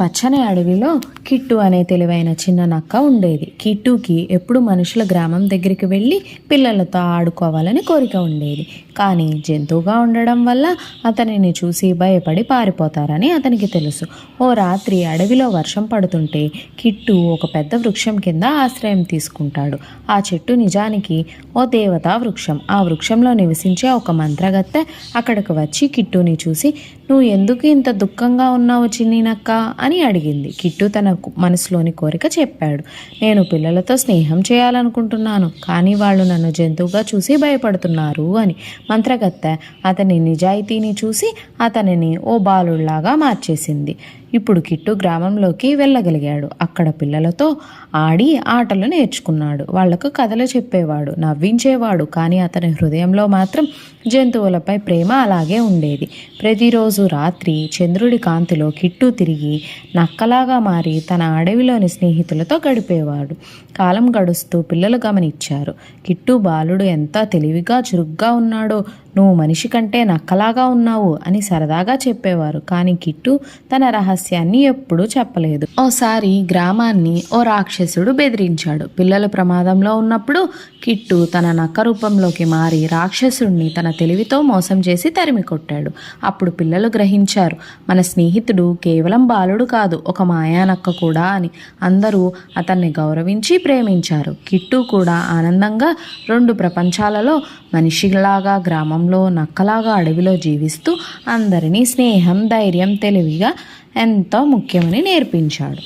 పచ్చని అడవిలో కిట్టు అనే తెలివైన చిన్న నక్క ఉండేది. కిట్టుకి ఎప్పుడు మనుషుల గ్రామం దగ్గరికి వెళ్ళి పిల్లలతో ఆడుకోవాలని కోరిక ఉండేది. కానీ జంతువుగా ఉండడం వల్ల అతనిని చూసి భయపడి పారిపోతారని అతనికి తెలుసు. ఓ రాత్రి అడవిలో వర్షం పడుతుంటే కిట్టు ఒక పెద్ద వృక్షం కింద ఆశ్రయం తీసుకుంటాడు. ఆ చెట్టు నిజానికి ఓ దేవతా వృక్షం. ఆ వృక్షంలో నివసించే ఒక మంత్రగత్తె అక్కడికి వచ్చి కిట్టుని చూసి, "నువ్వు ఎందుకు ఇంత దుఃఖంగా ఉన్నావు చిన్ని నక్క?" అని అడిగింది. కిట్టు తన మనసులోని కోరిక చెప్పాడు. "నేను పిల్లలతో స్నేహం చేయాలనుకుంటున్నాను, కానీ వాళ్ళు నన్ను జంతువుగా చూసి భయపడుతున్నారు" అని. మంత్రగత్తె అతని నిజాయితీని చూసి అతనిని ఓ బాలుళ్లాగా మార్చేసింది. ఇప్పుడు కిట్టు గ్రామంలోకి వెళ్ళగలిగాడు. అక్కడ పిల్లలతో ఆడి ఆటలు నేర్చుకున్నాడు. వాళ్లకు కథలు చెప్పేవాడు, నవ్వించేవాడు. కానీ అతని హృదయంలో మాత్రం జంతువులపై ప్రేమ అలాగే ఉండేది. ప్రతిరోజు రాత్రి చంద్రుడి కాంతిలో కిట్టు తిరిగి నక్కలాగా మారి తన అడవిలోని స్నేహితులతో గడిపేవాడు. కాలం గడుస్తూ పిల్లలు గమనించారు, కిట్టు బాలుడు ఎంత తెలివిగా చురుగ్గా ఉన్నాడో. "నువ్వు మనిషి కంటే నక్కలాగా ఉన్నావు" అని సరదాగా చెప్పేవారు. కానీ కిట్టు తన రహస్యాన్ని ఎప్పుడూ చెప్పలేదు. ఓసారి గ్రామాన్ని ఓ రాక్షసుడు బెదిరించాడు. పిల్లలు ప్రమాదంలో ఉన్నప్పుడు కిట్టు తన నక్క రూపంలోకి మారి రాక్షసుడిని తన తెలివితో మోసం చేసి తరిమి కొట్టాడు. అప్పుడు పిల్లలు గ్రహించారు, మన స్నేహితుడు కేవలం బాలుడు కాదు, ఒక మాయానక్క కూడా అని. అందరూ అతన్ని గౌరవించి ప్రేమించారు. కిట్టు కూడా ఆనందంగా రెండు ప్రపంచాలలో మనిషిలాగా గ్రామంలో, నక్కలాగా అడవిలో జీవిస్తూ అందరినీ స్నేహం, ధైర్యం, తెలివిగా ఎంతో ముఖ్యమని నేర్పించాడు.